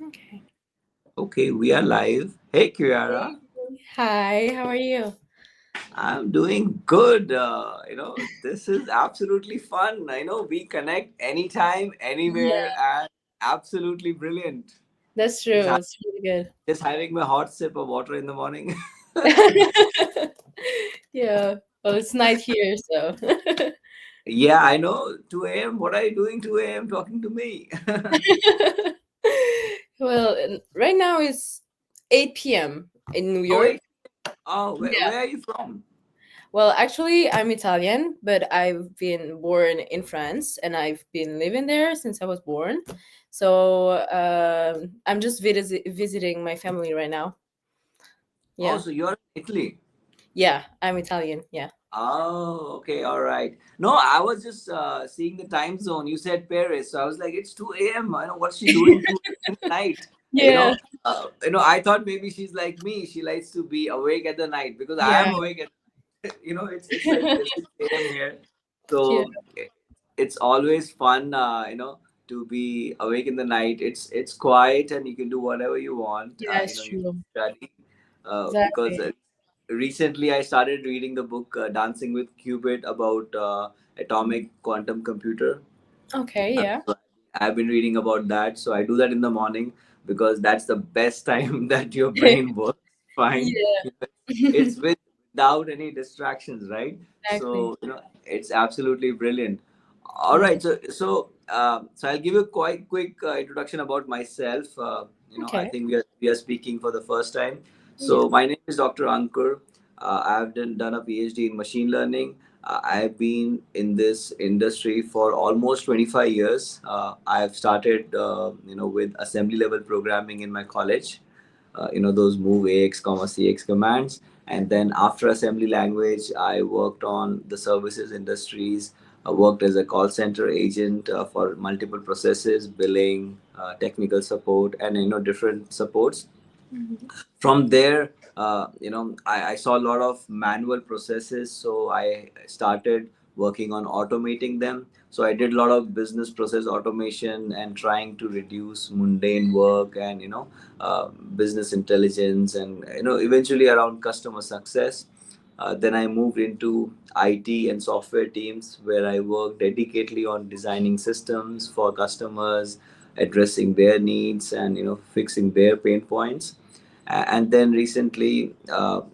Okay. Okay, we are live. Hey, Kiara. Hey. Hi, how are you? I'm doing good. This is absolutely fun. I know we connect anytime, anywhere, Yeah, and absolutely brilliant. that's Just, true. ha- It's really just having my hot sip of water in the morning. good. Yeah. Well, it's night here, so. Yeah, I know. 2 a.m. What are you doing 2 a.m. talking to me? Well, right now it's 8 p.m. in New Oh, York. wait. Oh, Yeah. where are you from? Well, actually, I'm Italian, but I've been born in France and I've been living there since I was born. So I'm just visiting my family right now. Oh, Yeah. so you're in Italy. Yeah, I'm Italian. Yeah. Oh, okay, all right. No, I was just seeing the time zone. You said Paris, so I was like, it's 2 a.m. I know what's she doing 2 a.m. in the night. Yeah. I thought maybe she's like me. She likes to be awake at the night because I Yeah. am awake at. It's like Yeah. 6 a.m. here, so it's always fun. To be awake in the night. It's quiet and you can do whatever you want. Yeah, it's You can true. study because Exactly. recently I started reading the book Dancing with Qubit about atomic quantum computer. Okay, yeah. So I've been reading about that. So I do that in the morning because that's the best time that your brain works fine. Yeah. It's without any distractions, right? Exactly. So it's absolutely brilliant. All Yeah. right, so I'll give you a quite quick introduction about myself. I Okay. think we are speaking for the first time. Yeah. So my name is Dr. Ankur. I've done a PhD in machine learning. I've been in this industry for almost 25 years. I've started, with assembly level programming in my college. Those move AX, CX commands. And then after assembly language, I worked on the services industries. I worked as a call center agent for multiple processes, billing, technical support, and different supports. Mhm. From there, I saw a lot of manual processes, so I started working on automating them. So I did a lot of business process automation and trying to reduce mundane work and business intelligence, and eventually around customer success. Then I moved into IT and software teams where I worked dedicatedly on designing systems for customers, addressing their needs, and fixing their pain points. And then recently,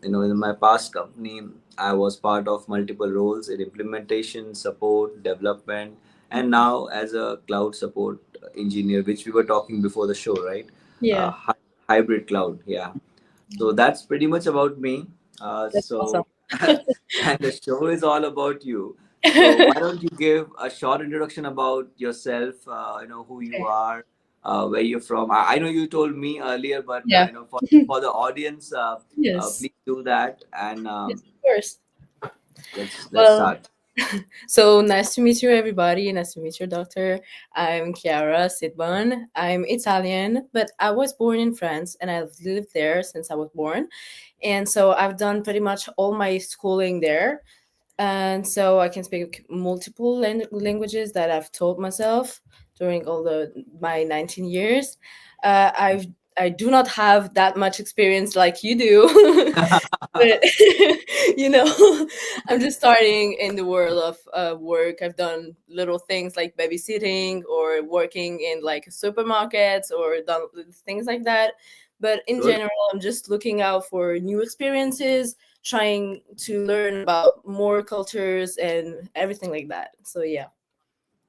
in my past company, I was part of multiple roles in implementation, support, development, and now as a cloud support engineer, which we were talking before the show, right? uh, Yeah. hy- Hybrid cloud, yeah. So that's pretty much about me. That's awesome. So and the show is all about you. So why don't you give a short introduction about yourself? Who you Okay. are, where you're from. I know you told me earlier, but Yeah. for the audience, Yes. please do that, and Yes, of course. let's Well, start. so nice to meet you, everybody. Nice to meet you, doctor. I'm Chiara Sidban. I'm Italian, but I was born in France and I've lived there since I was born. And so I've done pretty much all my schooling there. And so I can speak multiple languages that I've taught myself during all the my 19 years. I do not have that much experience like you do, but I'm just starting in the world of work. I've done little things like babysitting or working in like supermarkets or done things like that. But in Good. general, I'm just looking out for new experiences, trying to learn about more cultures and everything like that. So yeah,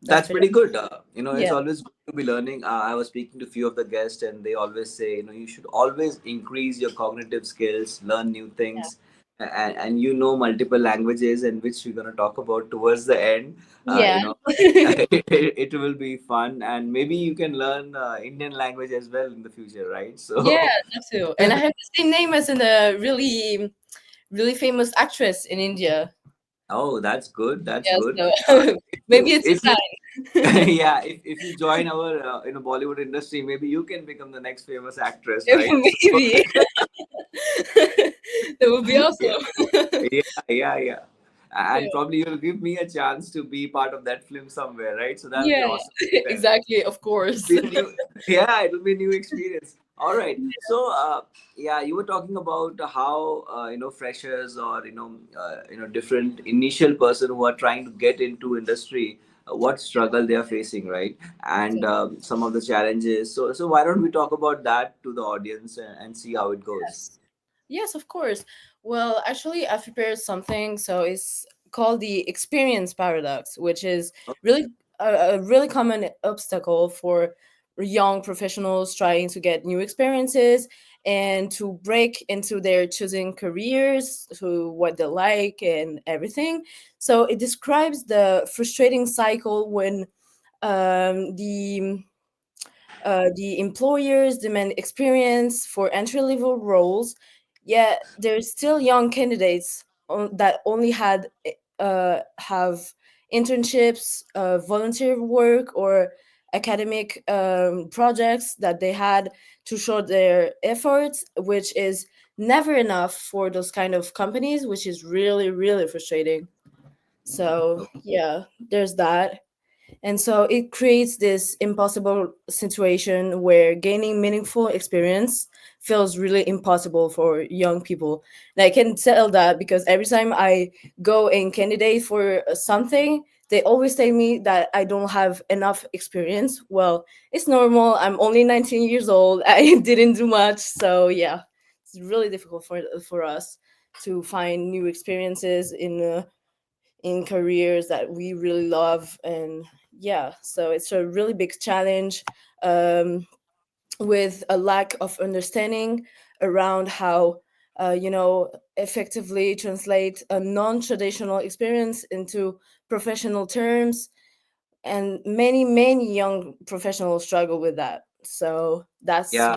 that's That's pretty pretty good. It's yeah. always good to be learning. I was speaking to a few of the guests, and they always say, you should always increase your cognitive skills, learn new things, and multiple languages, and which we're gonna talk about towards the end. Yeah. It will be fun, and maybe you can learn Indian language as well in the future, right? Yeah, So, that too. And I have the same name as a really famous actress in India. oh, that's good. That's Yeah, good. so If maybe it's a if you sign. yeah, if you join our Bollywood industry, maybe you can become the next famous actress, right? So, Maybe. That would be yeah, awesome. yeah, yeah, yeah. and Yeah. probably you'll give me a chance to be part of that film somewhere, right? So that'll be Yeah, awesome. exactly, of It'll course. be a new, yeah, it'll be a new experience. All right. So, yeah, you were talking about how freshers or different initial person who are trying to get into industry, what struggle they are facing, right? And some of the challenges. So why don't we talk about that to the audience and see how it goes? Yes. Yes, of course. Well, actually, I've prepared something. So it's called the experience paradox, which is really a really common obstacle for young professionals trying to get new experiences and to break into their choosing careers, to what they like and everything. So it describes the frustrating cycle when the employers demand experience for entry level roles, yet there's still young candidates that only have internships, volunteer work, or academic projects that they had to show their efforts, which is never enough for those kind of companies, which is really, really frustrating. So, yeah, there's that. And so it creates this impossible situation where gaining meaningful experience feels really impossible for young people. And I can tell that because every time I go and candidate for something, they always tell me that I don't have enough experience. Well, it's normal. I'm only 19 years old. I didn't do much. So, yeah, it's really difficult for us to find new experiences in careers that we really love. And yeah, so it's a really big challenge, um, with a lack of understanding around how effectively translate a non-traditional experience into professional terms, and many young professionals struggle with that. So that's Yeah.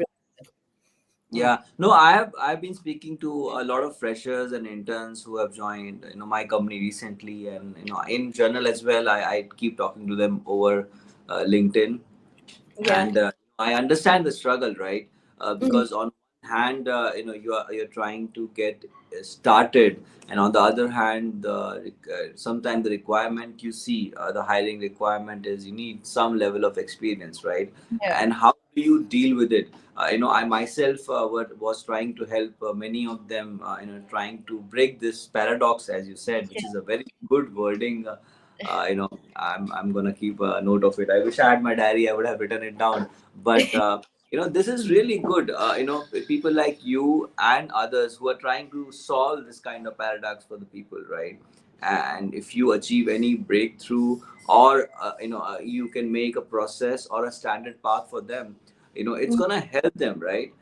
Yeah, no, I've been speaking to a lot of freshers and interns who have joined my company recently, and in general as well. I keep talking to them over LinkedIn, yeah. and I understand the struggle, right? Mhm. Because on one hand, you're trying to get started, and on the other hand, sometimes the requirement you see, the hiring requirement is you need some level of experience, right? Yeah. And how do you deal with it? I myself was trying to help many of them, trying to break this paradox, as you said, which is a very good wording. I'm gonna keep a note of it. I wish I had my diary. I would have written it down. But this is really good. People like you and others who are trying to solve this kind of paradox for the people, right? And if you achieve any breakthrough, or you can make a process or a standard path for them, it's Mhm. gonna help them, right?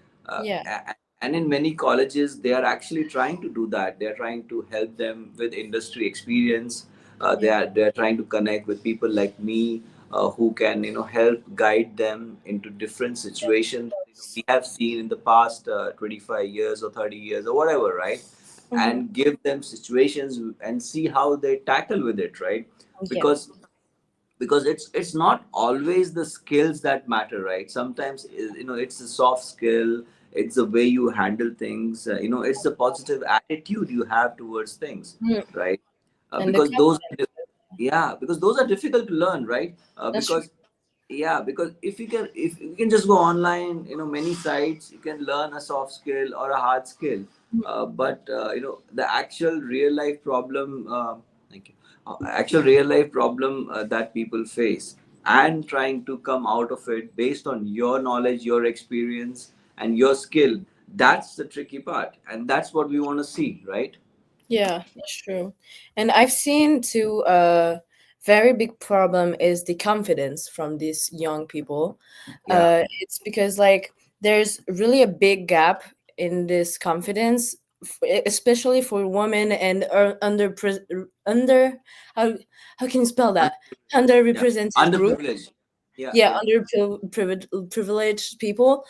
Yeah. And in many colleges, they are actually trying to do that. They are trying to help them with industry experience. They Yeah. are trying to connect with people like me, who can help guide them into different situations we have seen in the past 25 years or 30 years or whatever, right? Hmm. And give them situations and see how they tackle with it, right? Yeah. Because it's not always the skills that matter, right? Sometimes it's the soft skill, it's the way you handle things, it's the positive attitude you have towards things, Mhm. right? And the Because those confidence. Yeah, because those are difficult to learn, right? That's true. Because yeah, because if you can just go online, many sites, you can learn a soft skill or a hard skill. But the actual real life problem, thank you, actual real life problem that people face, and trying to come out of it based on your knowledge, your experience, and your skill, that's the tricky part, and that's what we want to see, right? Yeah, that's true. And I've seen too a very big problem is the confidence from these young people. Yeah. It's because like there's really a big gap in this confidence, especially for women and under how how can you spell Un- that? yeah, Underrepresented group. underprivileged. Yeah, Yeah, yeah. privileged people,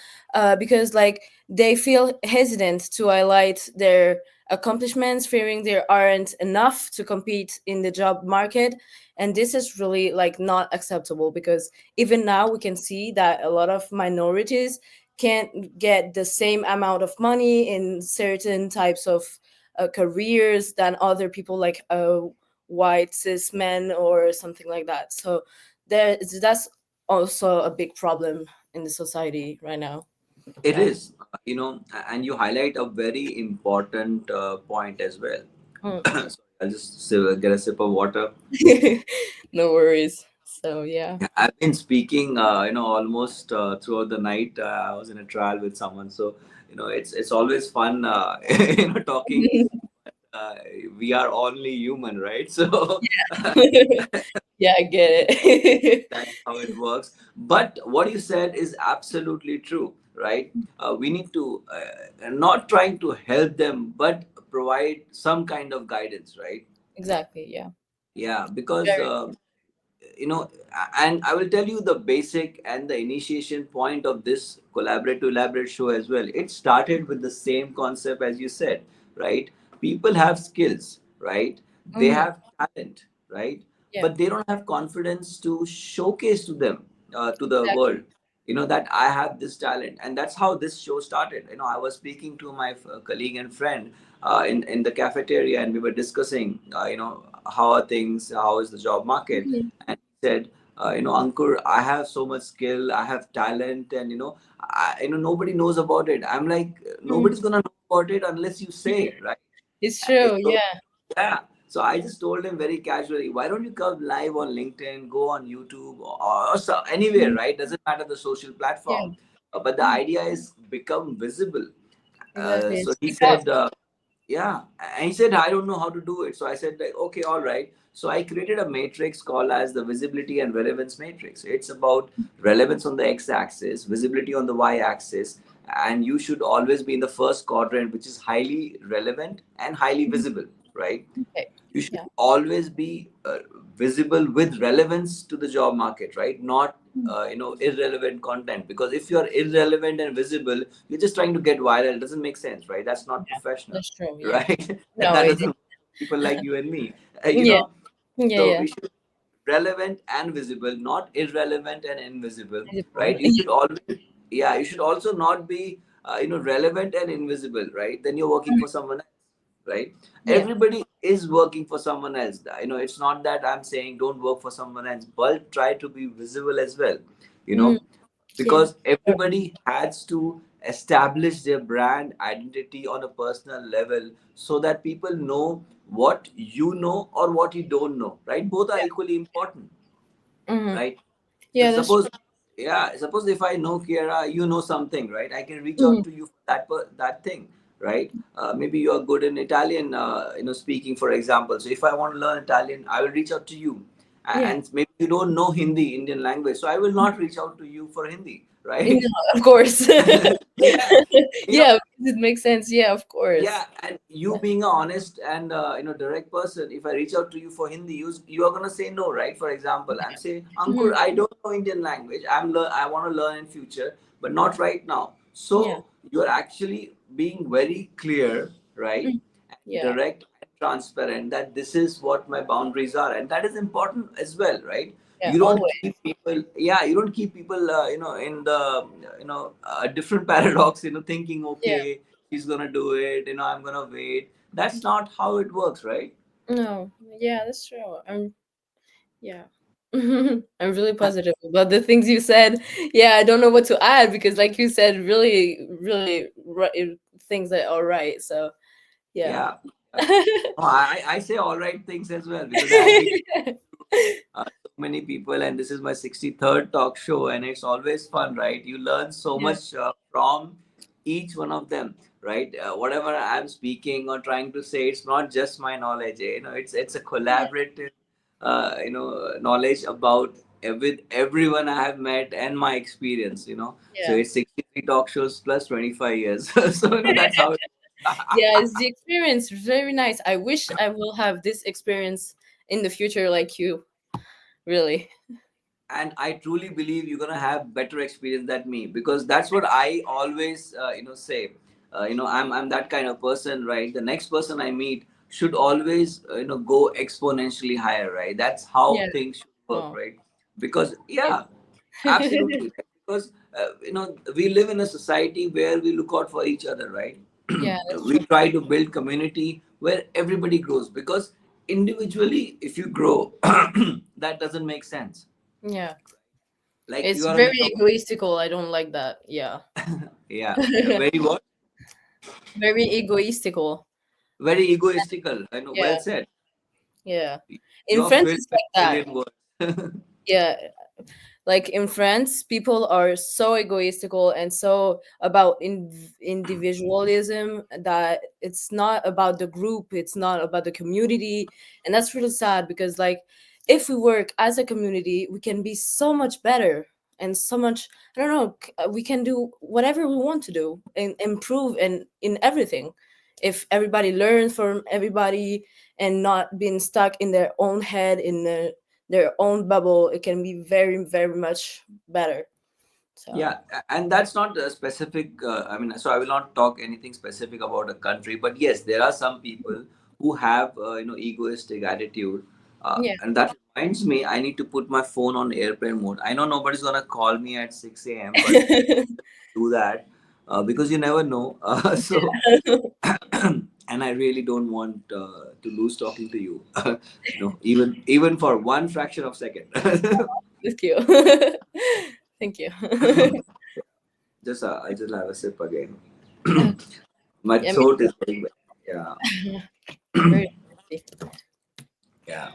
because like they feel hesitant to highlight their accomplishments, fearing they aren't enough to compete in the job market. And this is really like not acceptable, because even now we can see that a lot of minorities can't get the same amount of money in certain types of careers than other people, like white cis men or something like that. So that's also a big problem in the society right now. It Yeah. is, and you highlight a very important point as well. Mm. Sorry, I'll just get a sip of water. No worries. So yeah. Yeah, I've been speaking, almost throughout the night. I was in a trial with someone, so it's always fun, talking. Uh, we are only human, right? So Yeah, I get it. that's how it works. But what you said is absolutely true, right? We need to not trying to help them, but provide some kind of guidance, right? Exactly. Yeah. Yeah, because Very. and I will tell you the basic and the initiation point of this collaborate to elaborate show as well. It started with the same concept as you said, right? People have skills, right? They Hmm. have talent, right? Yeah. But they don't have confidence to showcase to them, to the Exactly. world, that I have this talent. And that's how this show started. I was speaking to my colleague and friend in the cafeteria, and we were discussing, how are things, how is the job market. Mhm. And he said, Ankur, I have so much skill, I have talent, and nobody knows about it. I'm like, Mhm. nobody's gonna know about it unless you say, right? It's And true. so, Yeah. yeah. So I just told him very casually, why don't you come live on LinkedIn, go on YouTube, or so, anywhere, Mhm. right? Doesn't matter the social Yeah. platform. But the Mhm. idea is become visible. Exactly. So he Speak up. said, yeah, and he said, I don't know how to do it. So I said, like, okay, all right. So I created a matrix called as the visibility and relevance matrix. It's about relevance on the x-axis, visibility on the y-axis, and you should always be in the first quadrant, which is highly relevant and highly Mhm. visible, right? Okay. You should Yeah. always be visible with relevance to the job market, right? Not Mhm. irrelevant content, because if you're irrelevant and visible, you're just trying to get viral. It doesn't make sense, right? That's not Yeah. professional, That's true. Yeah. right? No, That it. doesn't people like you and me, Yeah. Yeah. so Yeah. we should relevant and visible, not irrelevant and invisible, right? Visible. You should always, yeah, you should also not be, relevant and invisible, right? Then you're working for someone else, right? Yeah. Everybody is working for someone else. It's not that I'm saying don't work for someone else, but try to be visible as well, you Mhm. know, Yeah. because everybody has to establish their brand identity on a personal level so that people know what you know or what you don't know, right? Both are equally important, Hmm. right? So Yeah. That's suppose, true. yeah, suppose if I know Kiera, you know something, right? I can reach Hmm. out to you for that thing, right? Maybe you are good in Italian, speaking, for example. So if I want to learn Italian, I will reach out to you. Yeah. And maybe you don't know Hindi, Indian language, so I will not reach out to you for Hindi, Yeah, right? of course. Yeah, you know, Yeah, it makes sense. Yeah, of course. yeah, and you being an honest and direct person, if I reach out to you for Hindi, you are gonna say no, right? For example, I'm saying, Ankur, Mhm. I don't know Indian language. I want to learn in future, but not right now. Yeah. So you're actually being very clear, right? Mm. Yeah. Direct and transparent that this is what my boundaries are, and that is important as well, right? Yeah. You don't Always. keep people, yeah, you don't keep people, in the, different paradox, thinking, Yeah. okay, he's gonna do it, I'm gonna wait. That's not how it works, right? No. Yeah, that's true. Yeah. I'm really positive about the things you said. Yeah, I don't know what to add because, like you said, really, really things that are right. So, yeah. Yeah, yeah. No, I say all right things as well, because I have been so many people, and this is my 63rd talk show, and it's always fun, right? You learn so Yeah. much from each one of them, right? Whatever I'm speaking or trying to say, it's not just my knowledge, it's a Yeah. collaborative, knowledge about with everyone I have met and my experience, so Yeah. it's 63 talk shows plus 25 years. So that's how it. Yeah, it's the experience. Very nice. I wish I will have this experience in the future like you. Really. And I truly believe you're gonna have better experience than me, because that's what I always, say. I'm that kind of person, right? The next person I meet should always, go exponentially higher, right? That's how Yeah. things should work, Oh. right? Because, Yeah. yeah, absolutely, right? Because we live in a society where we look out for each other, right? Yeah, that's We true. try to build community where everybody grows, because individually if you grow, that doesn't make sense. Yeah. Like It's you are in a very egoistical. I don't like that. Yeah. yeah, very what? Very egoistical. Very egoistical. I know, well Yeah. said. Yeah. You In are France, filled it's with like that. brilliant words. Yeah. Like in France, people are so egoistical and so about individualism that it's not about the group, it's not about the community. And that's really sad because, like, if we work as a community, we can be so much better and so much, I don't know, we can do whatever we want to do and improve in everything. If everybody learns from everybody and not being stuck in their own head, in their own bubble, it can be very, very much better. So Yeah, and that's not a specific. I mean, so I will not talk anything specific about a country, but yes, there are some people who have egoistic attitude, yeah. and that reminds me, I need to put my phone on airplane mode. I know nobody's gonna call me at 6 a.m., but do that because you never know. So, and I really don't want to lose talking to you. Even for one fraction of second. Thank you. Thank you. Just I just have a sip again. Okay. My Yeah, me throat too. is very bad. Yeah, Very thirsty. yeah.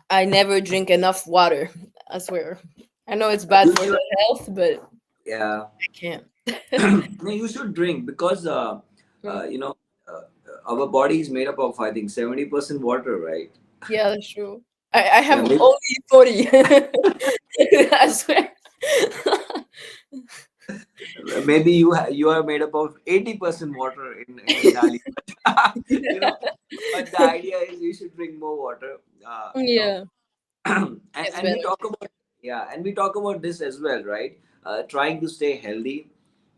I never drink enough water. I swear. I know it's bad You for should, the health, but yeah. I can't. No, you should drink because Mm. uh, our body is made up of, I think, 70% water, right? Yeah, that's true. I Yeah, have maybe, only 40. I swear. maybe you are made up of 80% water in Italy. you know, but the idea is you should drink more water. Yeah, it's And we better. talk about, yeah, and we talk about this as well, right? Trying to stay healthy,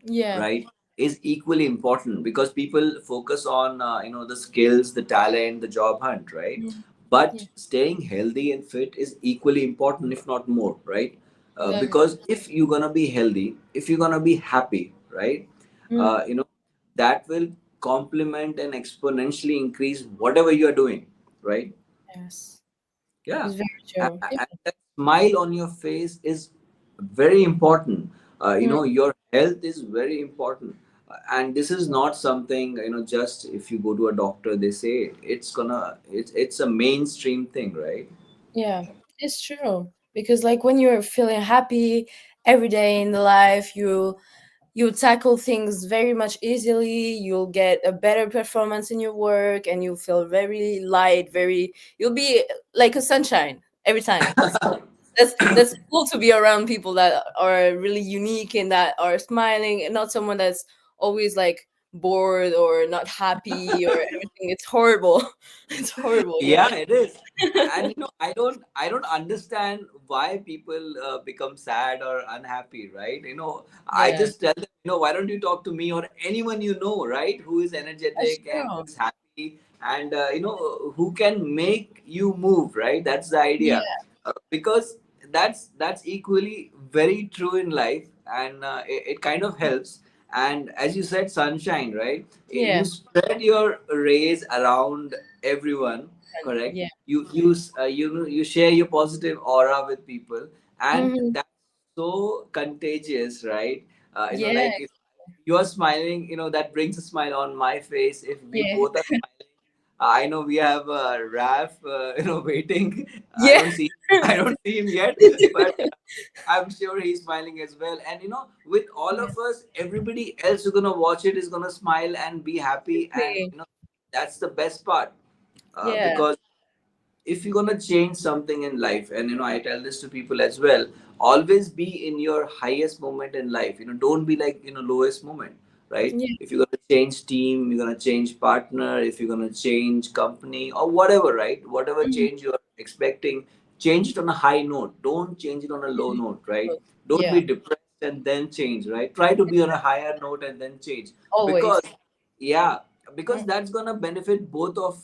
Yeah. right, is equally important, because people focus on the skills, the talent, the job hunt, right? Mm. Yeah, But staying healthy and fit is equally important, if not more, right? exactly. Because if you're gonna be healthy, if you're gonna be happy, right, Mm. uh, you know that will complement and exponentially increase whatever you are doing, right? Yes. Yeah, It's very true. and that smile on your face is very important. Mm. Your health is very important, and this is not something just if you go to a doctor they say it. It's a mainstream thing, right? Yeah, it's true. Because like when you're feeling happy every day in the life, you tackle things very much easily, you'll get a better performance in your work and you feel very light, very you'll be like a sunshine every time. So that's cool to be around people that are really unique and that are smiling and not someone that's always like bored or not happy or everything. It's horrible. It's horrible, yeah. Yeah, it is. And I don't understand why people become sad or unhappy, right? I Yeah, just tell them, why don't you talk to me or anyone right, who is that's energetic and true. who's happy, and who can make you move, right? That's the idea. Yeah, Because that's equally very true in life, and it kind of helps. And as you said, sunshine, right? You yeah, spread your rays around everyone, and correct? yeah. You share your positive aura with people, and Hmm. that's so contagious, right? Yeah, Like if you are smiling, that brings a smile on my face. If we yeah, both are smiling, I know we have Raf, waiting. I yeah. don't see, I don't see him yet, but I'm sure he's smiling as well. And with all of us, everybody else who's gonna watch it is gonna smile and be happy, and Exactly. that's the best part. Yeah, Because if you're gonna change something in life, and I tell this to people as well, always be in your highest moment in life. Don't be like lowest moment, right? yeah. If you're gonna change team, you're gonna change partner, if you're gonna change company or whatever, right? Whatever Mhm. change you're expecting, change it on a high note. Don't change it on a low note, right? Don't Yeah, be depressed and then change, right? Try to be on a higher note and then change. always. Because yeah, because Mm. that's gonna benefit both of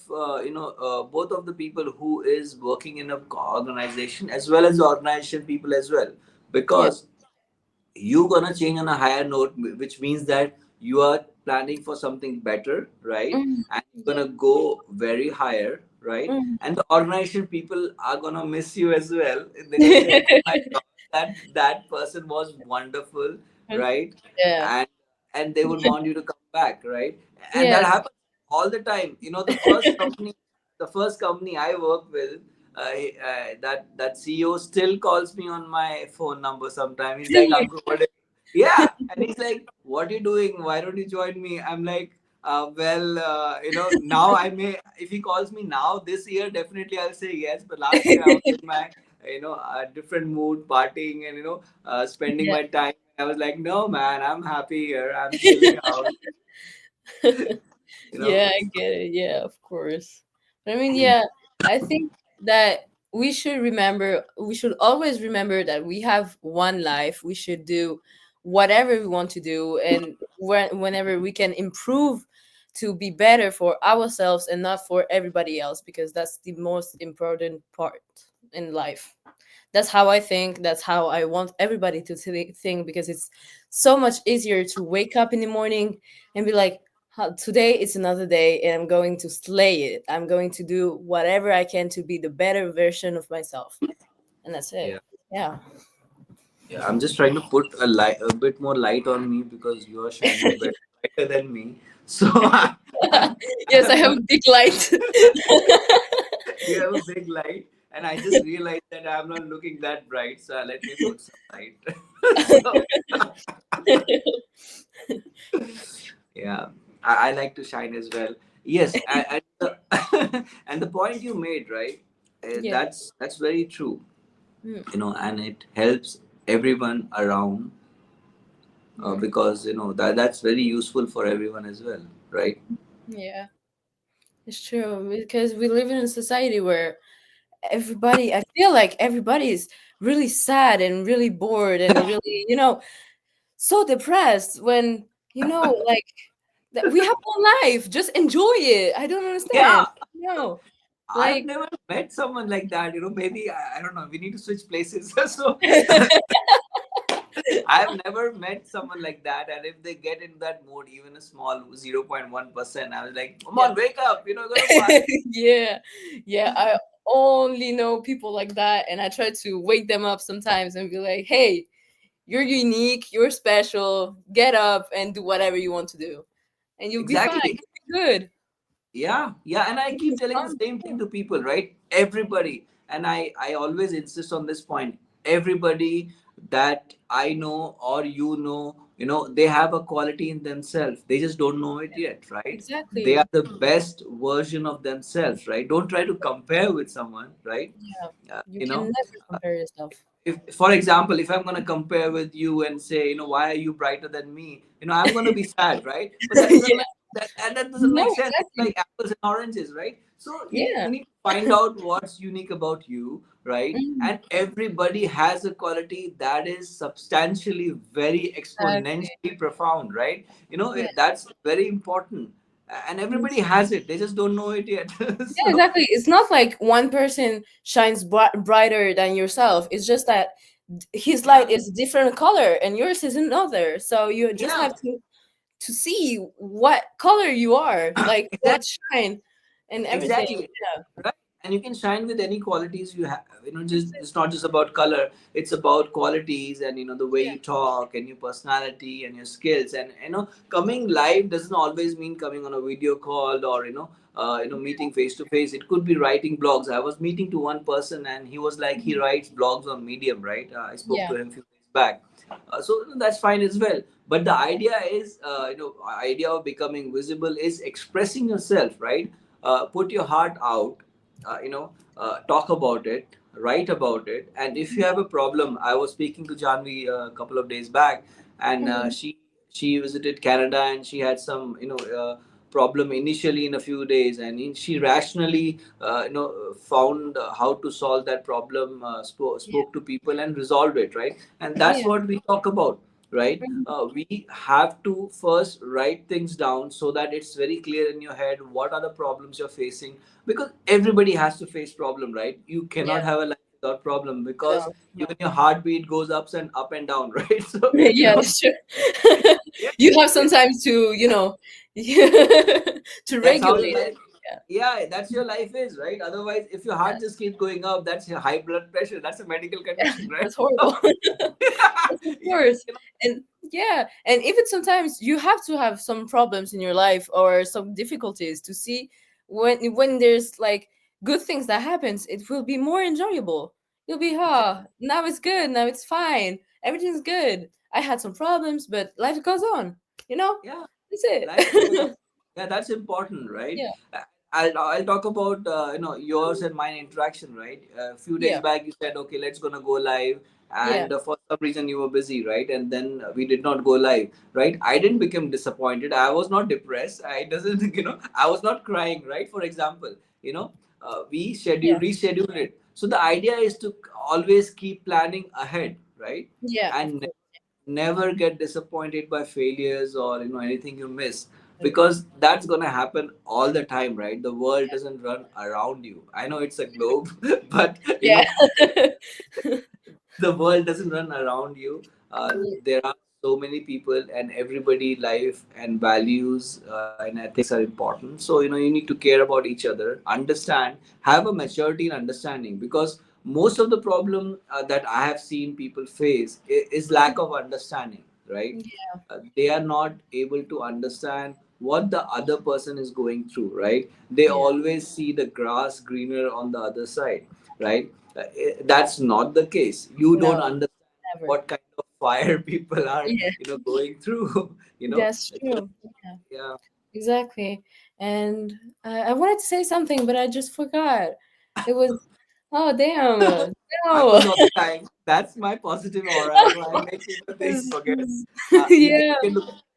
the people who is working in a organization, as well as the organization people as well. Yeah, Because you gonna change on a higher note, which means that you are planning for something better, right? Mm, And you're yeah. gonna go very higher, right? Mm. And the organization people are gonna miss you as well. They're gonna say, "Oh my God, that person was wonderful," right? Yeah. And they would want you to come back, right? And that Yes. happens all the time. The first company I worked with, that CEO still calls me on my phone number sometime. He's like, Really? "Ankur, yeah," and he's like, "What are you doing? Why don't you join me?" I'm like, now I may, if he calls me now this year, definitely I'll say yes. But last year I was in my, different mood, partying and, spending Yeah. my time. I was like, no, man, I'm happy here. I'm chilling out, you know. Yeah, I get it. Yeah, of course. But I mean, yeah, I think that we should always remember that we have one life. We should do whatever we want to do, and whenever we can improve to be better for ourselves and not for everybody else, because that's the most important part in life. That's how I think. That's how I want everybody to think, because it's so much easier to wake up in the morning and be like, today it's another day and I'm going to slay it. I'm going to do whatever I can to be the better version of myself. And that's it. Yeah. Yeah. Yeah, I'm just trying to put a bit more light on me because you are shining better than me. So Yes, I have a big light. you have a big light, and I just realized that I'm not looking that bright. So let me put some light. So yeah, I like to shine as well. Yes, and and the point you made, right? Yeah. That's very true. Mm. And it helps everyone around, Mm. because that's very useful for everyone as well, right? Yeah, it's true, because we live in a society where I feel like everybody is really sad and really bored and really, so depressed when, like, that we have one life. Just enjoy it. I don't understand. Yeah, No. I've Like, never met someone like that. Maybe I don't know. We need to switch places. So I've never met someone like that. And if they get in that mood, even a small 0.1%, I was like, come yeah. on, wake up. Go to party. Yeah. Yeah. I only know people like that. And I try to wake them up sometimes and be like, hey, you're unique. You're special. Get up and do whatever you want to do. And you'll be fine. Exactly. You'll be good. Yeah, yeah, and I keep It's telling the fun. same Yeah. thing to people, right? Everybody, and I always insist on this point. Everybody that I know or they have a quality in themselves. They just don't know it yet, right? They are Exactly. the best version of themselves, right? Don't try to compare with someone, right? Yeah. Uh, You you can know, never compare yourself. if, for example, if I'm going to compare with you and say, why are you brighter than me, I'm going to be sad, right? But that doesn't Yeah. make that doesn't make No, sense. It's exactly. like apples and oranges, right? So Yeah. you need to find out what's unique about you, right? Mm, And everybody has a quality that is substantially very exactly. exponentially profound, right? Yeah. That's very important. And everybody has it, they just don't know it yet. Yeah, So exactly. It's not like one person shines brighter than yourself. It's just that his light yeah, is a different color and yours is another. So you just yeah, have to see what color you are, like what exactly. shine and everything. Exactly. Yeah. Right. And you can shine with any qualities you have. Just it's not just about color. It's about qualities and the way Yeah. you talk and your personality and your skills. And coming live doesn't always mean coming on a video call or meeting face to face. It could be writing blogs. I was meeting to one person and he was like he Mhm. writes blogs on Medium. Right. I spoke Yeah. to him a few days back. So that's fine as well. But the idea is, idea of becoming visible is expressing yourself, right? Put your heart out, talk about it, write about it. And if you have a problem, I was speaking to Janvi a couple of days back, and Mhm. she visited Canada and she had some problem initially in a few days, and she rationally found how to solve that problem, Yeah. spoke to people and resolved it, right? And that's Yeah. what we talk about, right? Mhm. We have to first write things down so that it's very clear in your head what are the problems you're facing, because everybody has to face problem, right? You Yeah. cannot have a life without problem, because No. No. even your heartbeat goes up and down, right? So Yeah, that's true. Yeah, You have yeah. sometimes to, to That's how your regulate it. life. Yeah, that's your life is, right? Otherwise, if your heart Yeah, just keeps going up, that's your high blood pressure. That's a medical yeah, condition, right? that's horrible. Yes, of Yeah, course. you know, And yeah, and even sometimes you have to have some problems in your life or some difficulties to see when there's like good things that happens, it will be more enjoyable. You'll be, now it's good, now it's fine, everything's good. I had some problems, but life goes on. You know, yeah, that's life goes on. it. Yeah, that's important, right? Yeah, I'll talk about yours and mine interaction, right? A few days yeah, back, you said, okay, let's gonna go live, yeah, and for some reason you were busy, right? And then we did not go live, right? I didn't become disappointed. I was not depressed. I doesn't, I was not crying, right? For example, we yeah, rescheduled it. So the idea is to always keep planning ahead, right? yeah, of And course. never get disappointed by failures or anything you miss, because that's going to happen all the time, right? The world doesn't run around you. I know it's a globe, but Yeah. the world doesn't run around you. There are so many people, and everybody life and values and ethics are important. So you need to care about each other, understand, have a maturity and understanding, because most of the problem that I have seen people face is lack of understanding, right? Yeah, They are not able to understand what the other person is going through, right? They yeah, always see the grass greener on the other side, right? That's not the case. You no, don't understand never. what kind of fire people are Yeah, going through. that's Just, true. Yeah, yeah. exactly. And I wanted to say something, but I just forgot. It was, oh, damn. I No. was not trying. That's my positive aura. I make people things forget. Yeah,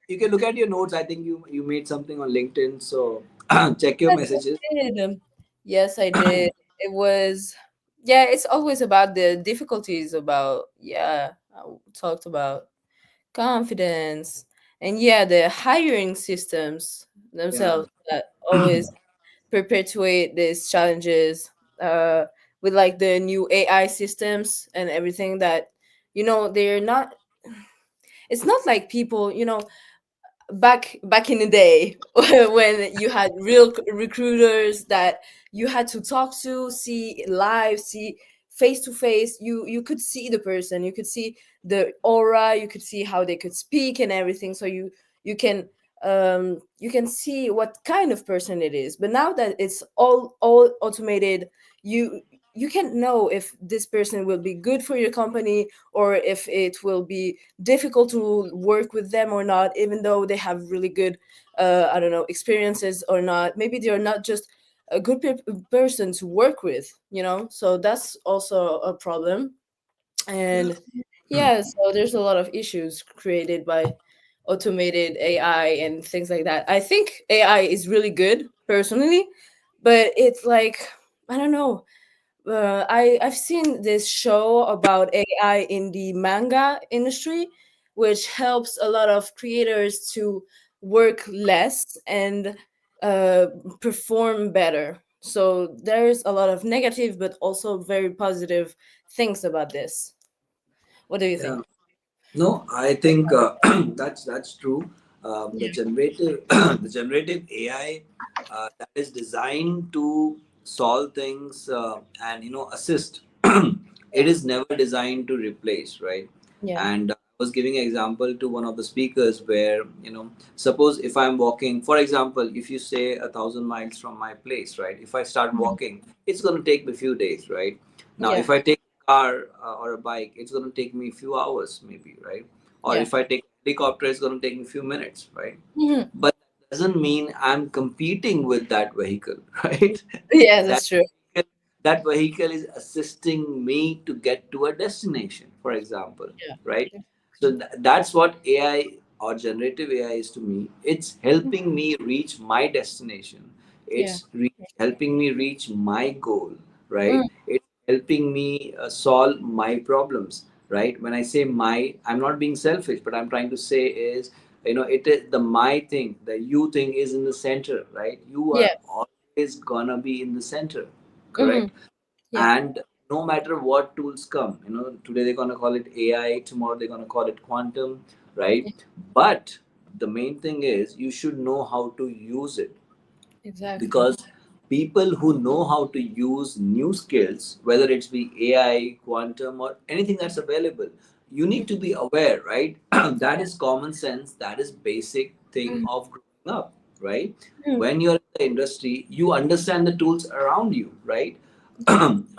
You can look at your notes. I think you made something on LinkedIn, so check your yes, messages. I did. Yes, I did. It was, yeah, it's always about the difficulties about, yeah, I talked about confidence, and yeah, the hiring systems Yeah. themselves that always perpetuate these challenges, uh, with like the new AI systems and everything that, they're not, it's not like people, back in the day when you had real recruiters that you had to talk to, see live, see face to face. You could see the person, you could see the aura, you could see how they could speak and everything, so you can you can see what kind of person it is. But now that it's all automated, you can't know if this person will be good for your company or if it will be difficult to work with them or not, even though they have really good, I don't know, experiences or not. Maybe they're not just a good person to work with, so that's also a problem. Yeah. And yeah, so there's a lot of issues created by automated AI and things like that. I think AI is really good personally, but it's like, I don't know, I've seen this show about AI in the manga industry, which helps a lot of creators to work less and uh, perform better. So there's a lot of negative, but also very positive things about this. What do you Yeah. think? No, I think that's true. The Yeah, generative the generative AI that is designed to solve things and assist. It yeah, is never designed to replace, right? yeah, And I was giving an example to one of the speakers where suppose if I'm walking, for example, if you say 1,000 miles from my place, right? If I start mhm, walking, it's going to take me a few days, right? Now, yeah, if I take car or a bike, it's going to take me a few hours, maybe, right? Or yeah, if I take helicopter, it's going to take me a few minutes, right? mhm. But that doesn't mean I'm competing with that vehicle, right? Yeah, that that's true. that vehicle is assisting me to get to a destination, for example, Yeah, right? So that's what AI or generative AI is to me. It's helping me reach my destination. yeah, Helping me reach my goal, mm, right? It's helping me solve my problems, right? When I say my, I'm not being selfish, but I'm trying to say is, it is the my thing, the you thing is in the center, right? You yeah, are always gonna be in the center, hmm, correct? yeah, And no matter what tools come, today they're going to call it AI, tomorrow they're going to call it quantum, right? yeah, But the main thing is you should know how to use it, Exactly. because people who know how to use new skills, whether it's be AI, quantum, or anything that's available, you need to be aware, right? That is common sense. That is basic thing Mhm. of growing up, right? Mhm. When you're in the industry, you understand the tools around you, right?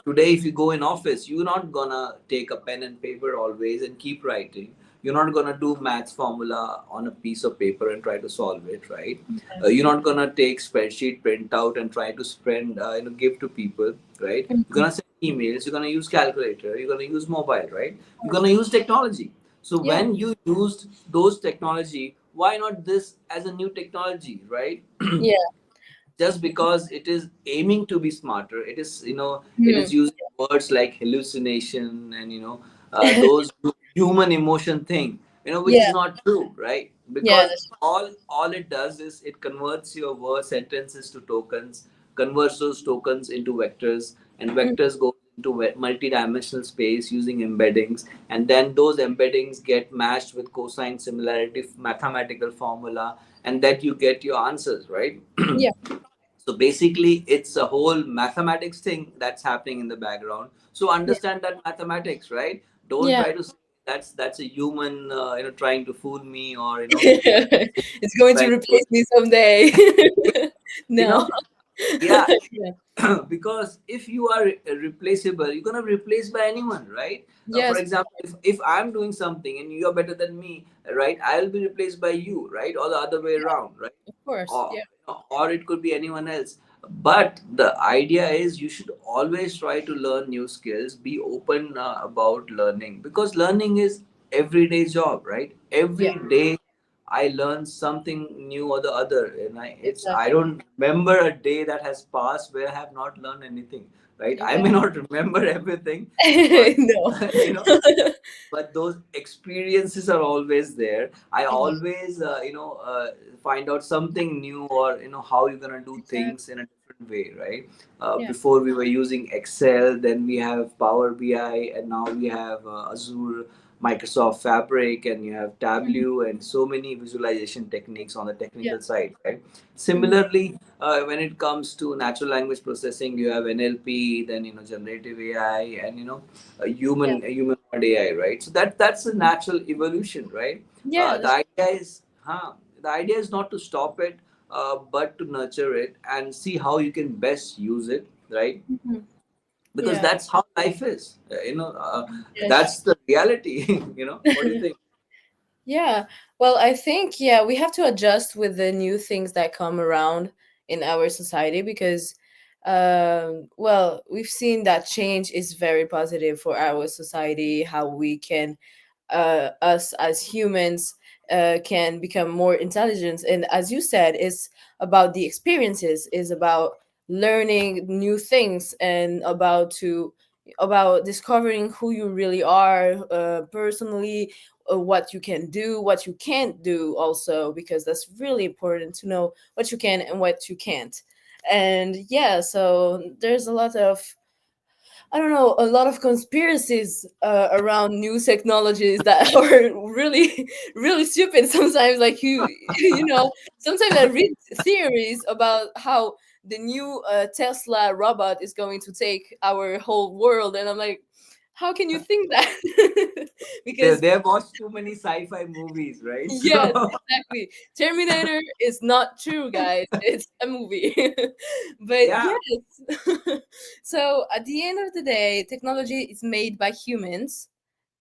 Today, if you go in office, you're not gonna take a pen and paper always and keep writing. You're not gonna do maths formula on a piece of paper and try to solve it, right? You're not gonna take spreadsheet printout and try to spend, give to people, right? You're Mhm. gonna send emails. You're gonna use calculator. You're gonna use mobile, right? You're gonna use technology. So Yeah. when you used those technology, why not this as a new technology, right? Yeah. Just because it is aiming to be smarter, it is, it is Mhm. using words like hallucination and, those human emotion thing, which Yeah. is not true, right? Yeah. Because all it does is it converts your word sentences to tokens, converts those tokens into vectors, and Mhm. vectors go into multi-dimensional space using embeddings, and then those embeddings get matched with cosine similarity mathematical formula, and that you get your answers, right? Yeah. So basically, it's a whole mathematics thing that's happening in the background. So Yeah. understand that mathematics, right? Don't Yeah. try to say that's a human, trying to fool me, or It's going to trying to, replace me someday. you No. know, yeah. Yeah. Because if you are replaceable, you're gonna be replaced by anyone, right? For Yes, of example, course. if I'm doing something and you're better than me, right, I'll be replaced by you, right, or the other way Yeah, around, right? of course. or Yeah. or it could be anyone else. But the idea is you should always try to learn new skills, be open about learning, because learning is everyday job, right? Yeah. Every day I learn something new or the other, and I Exactly. don't remember a day that has passed where I have not learned anything, right? I may Exactly. not remember everything, but No. you know but those experiences are always there. I Yeah. always find out something new, or how you're going to do things Exactly. in a different way, right? Yeah. Before we were using Excel, then we have Power BI, and now we have Azure, Microsoft Fabric, and you have Mhm. Tableau, and so many visualization techniques on the Yeah. technical side, right? Mhm. Similarly, when it comes to natural language processing, you have NLP, then generative AI, and a Yeah. humanoid AI, right? So that's a natural evolution, right? Yeah. The That's. idea is, the idea is not to stop it, but to nurture it and see how you can best use it, right? Mhm. Because Yeah. that's how life is. Yes. That's the reality. What do you think? Yeah. Well, I think, yeah, we have to adjust with the new things that come around in our society because, well, we've seen that change is very positive for our society, how we can, us as humans, can become more intelligent. And as you said, it's about the experiences, is about learning new things and about discovering who you really are, personally, what you can do, what you can't do, also, because that's really important to know what you can and what you can't. And yeah, so there's a lot of, I don't know, a lot of conspiracies around new technologies that are really, really stupid sometimes. Like you know, sometimes I read theories about how the new Tesla robot is going to take our whole world, and I'm like, how can you think that? they, Because they have watched too many sci-fi movies, right? yes, So exactly. Terminator is not true, guys. It's a movie. But yeah. yes. So at the end of the day, technology is made by humans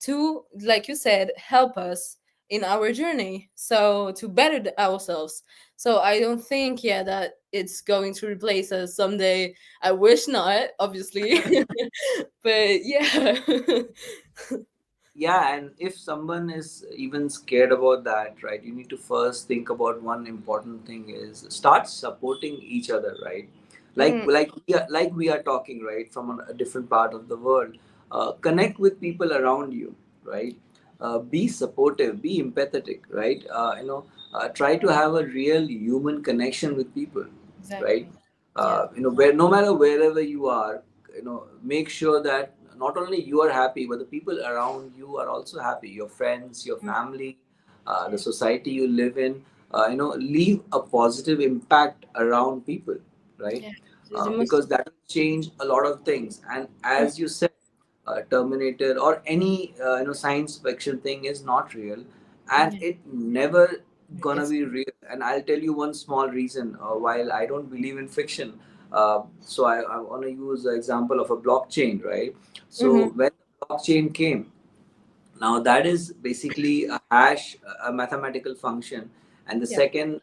to, like you said, help us in our journey. So to better ourselves. So I don't think, yeah, that it's going to replace us someday. I wish not, obviously. But yeah. Yeah, and if someone is even scared about that, right, you need to first think about one important thing is start supporting each other, right? like Mm, like we are talking, right, from a different part of the world. Connect with people around you, right? Be supportive, be empathetic, right? Try to have a real human connection with people, right? exactly. Yeah. Where no matter wherever you are, make sure that not only you are happy, but the people around you are also happy, your friends, your Mm, family, the society you live in, leave a positive impact around people, right? Yeah. It's the most. Because that will change a lot of things. And as you said, Terminator or any science fiction thing is not real, and Yeah. it never gonna It's. be real. And I'll tell you one small reason. While I don't believe in fiction, so I want to use the example of a blockchain, right? Mm-hmm. So when the blockchain came, now that is basically a hash, a mathematical function, and the Yeah. second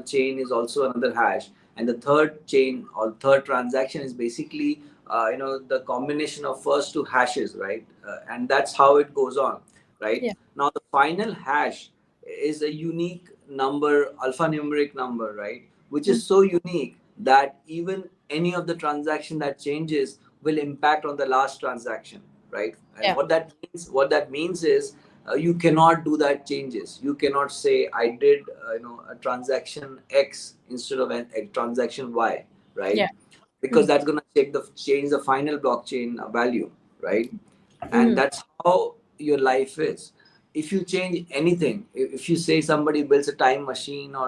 chain is also another hash, and the third chain or third transaction is basically the combination of first two hashes, right? And that's how it goes on, right? Yeah. Now the final hash is a unique number, alphanumeric number, right? Which Mm. is so unique that even any of the transaction that changes will impact on the last transaction, right? And Yeah. what that means is, you cannot do that changes. You cannot say I did a transaction X instead of a transaction Y, right? Yeah. Because Mm. that's going to change the final blockchain value, right? And Mm. that's how your life is. If you change anything, if you say somebody builds a time machine or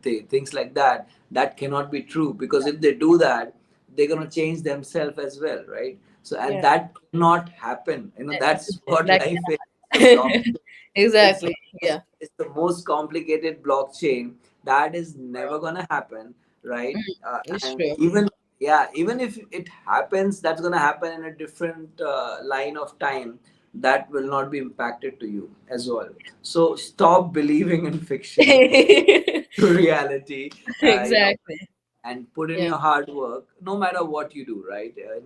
things like that, that cannot be true, because if they do that, they're going to change themselves as well, right? So, and Yeah. that cannot happen. That's what That. life is. It's a blockchain. it's Exactly. Yeah. it's the most complicated blockchain that is never gonna happen, right? It's And true. even if it happens, that's gonna happen in a different line of time that will not be impacted to you as well. So stop believing in fiction to reality. Exactly. And put in Yeah. your hard work no matter what you do, right? Yeah.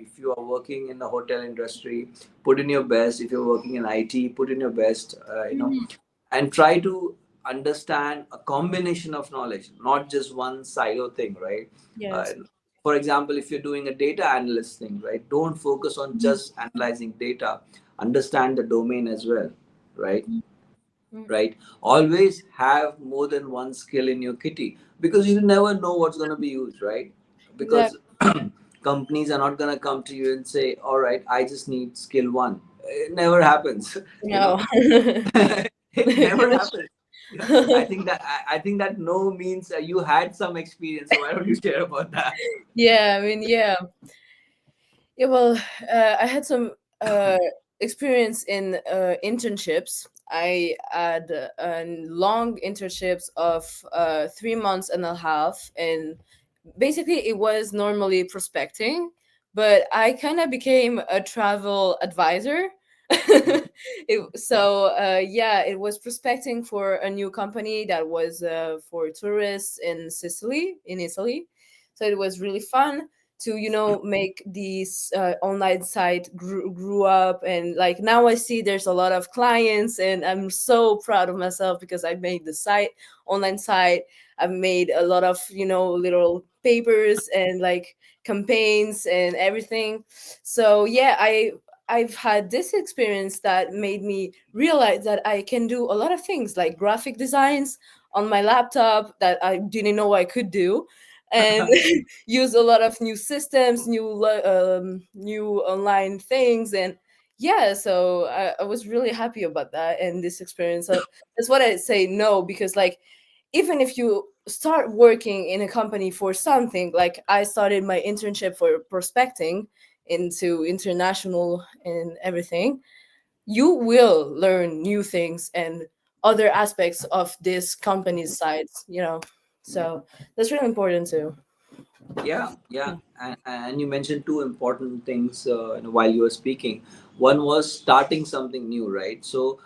If you are working in the hotel industry, put in your best. If you're working in IT, put in your best, Mhm. and try to understand a combination of knowledge, not just one silo thing, right? uh, Yes. for example, if you're doing a data analyst thing, right, don't focus on Mhm. just analyzing data. Understand the domain as well, right? Mhm. Right? Always have more than one skill in your kitty, because you never know what's going to be used, right? Because Exactly. companies are not going to come to you and say, all right, I just need skill one. It never happens. you No. know it never happens. Yeah, I think that no means you had some experience, so why don't you share about that? Yeah, I mean, yeah. Yeah, well, I had some experience in internships. I had long internships of 3 months and a half, and basically it was normally prospecting, but I kind of became a travel advisor. Yeah, it was prospecting for a new company that was for tourists in Sicily, in Italy. So it was really fun to make these online site grew up, and like now I see there's a lot of clients, and I'm so proud of myself because I made the site, online site. I've made a lot of little papers and like campaigns and everything. So yeah, I've had this experience that made me realize that I can do a lot of things like graphic designs on my laptop that I didn't know I could do, and use a lot of new systems, new online things, and yeah. So I was really happy about that and this experience. So that's what I say no, because like even if you start working in a company for something, like I started my internship for prospecting into international and everything, you will learn new things and other aspects of this company's sides. So that's really important too. Yeah, yeah, and you mentioned two important things while you were speaking. One was starting something new, right? So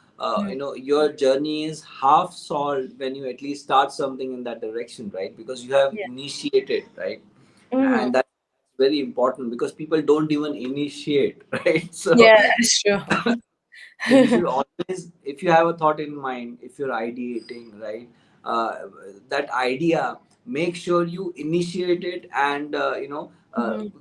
your journey is half solved when you at least start something in that direction, right? Because you have Yeah. initiated, right? Hmm. And that's very important, because people don't even initiate, right? So Yeah, it's true. so you should always, if you have a thought in mind, if you're ideating, right, that idea, make sure you initiate it, and Mhm.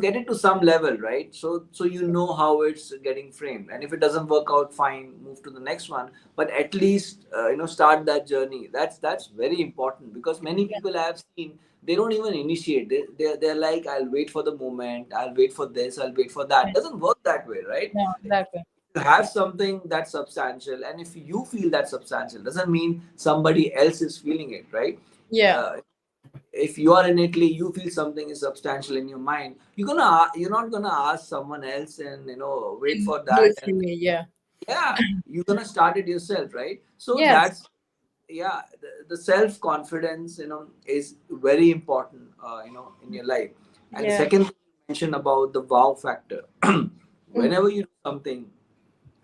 get it to some level, right? So you know how it's getting framed, and if it doesn't work out, fine, move to the next one. But at least start that journey. That's very important, because many Yeah, people I have seen, they don't even initiate. They're like, I'll wait for the moment, I'll wait for this, I'll wait for that. yeah. Doesn't work that way, right? No, exactly. you have something that's substantial, and if you feel that substantial, doesn't mean somebody else is feeling it, right? Yeah. uh, if you are in Italy, you feel something is substantial in your mind, you're not gonna ask someone else and wait for Do that. it for me. Yeah. Yeah, you're gonna start it yourself, right? So Yes. that's, yeah, the self confidence is very important in your life. And the Yeah. second thing you mentioned about the wow factor. Mhm. Whenever you do something,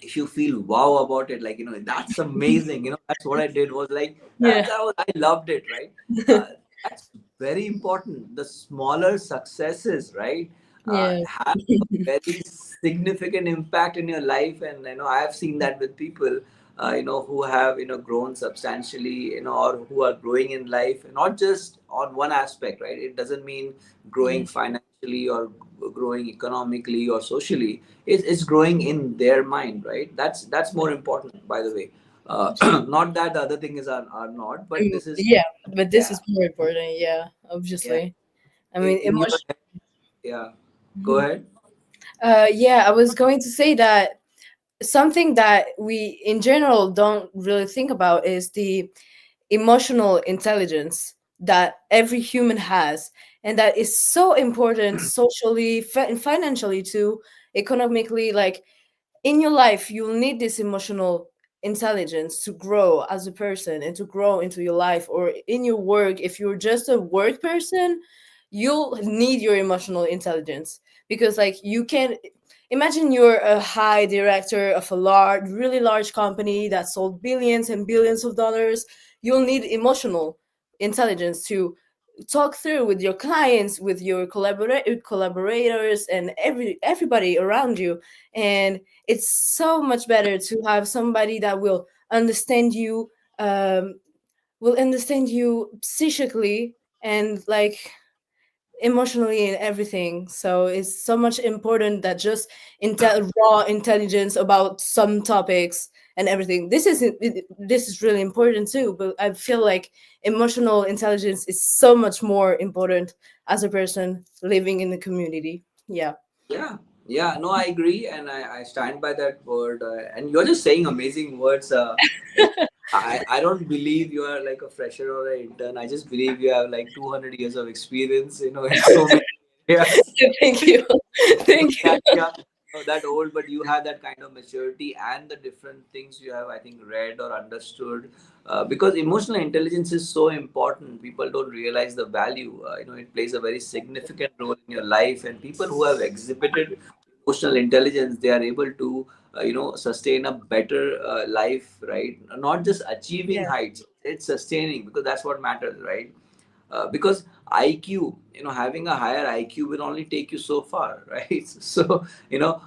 if you feel wow about it, like that's amazing, that's what I did, was like Yeah. I loved it, right? uh, that's very important. The smaller successes, right, Yeah. have a very significant impact in your life. And I have seen that with people who have grown substantially, or who are growing in life, not just on one aspect, right? It doesn't mean Yeah. growing financially or growing economically or socially. It's growing in their mind, right? That's more important, by the way. Not that the other things are not, but this is, Yeah, but this yeah, is more important. Yeah, yeah, obviously. I mean, in your emotion. head. Yeah, go ahead. Yeah, I was going to say that something that we in general don't really think about is the emotional intelligence that every human has, and that is so important socially, and financially too, economically. Like, in your life you'll need this emotional intelligence to grow as a person and to grow into your life, or in your work. If you're just a work person, you'll need your emotional intelligence, because like you can imagine you're a high director of a large, really large company that sold billions and billions of dollars. You'll need emotional intelligence to talk through with your clients, with your collaborators, and everybody around you. And it's so much better to have somebody that understand you um, will understand you psychically and like emotionally and everything. So it's so much important that just raw intelligence about some topics and everything. This is really important too, but I feel like emotional intelligence is so much more important as a person living in the community. Yeah. Yeah, yeah, no, I agree, and I stand by that word. And you're just saying amazing words. I don't believe you are like a fresher or an intern. I just believe you have like 200 years of experience, in so many areas. Thank you. Not Thank you. that young, not that old, but you have that kind of maturity and the different things you have, I think, read or understood. Because emotional intelligence is so important. People don't realize the value. It plays a very significant role in your life, and people who have exhibited emotional intelligence, they are able to, sustain a better life, right? Not just achieving Yeah. heights, it's sustaining, because that's what matters, right? Because IQ, having a higher IQ will only take you so far, right? So,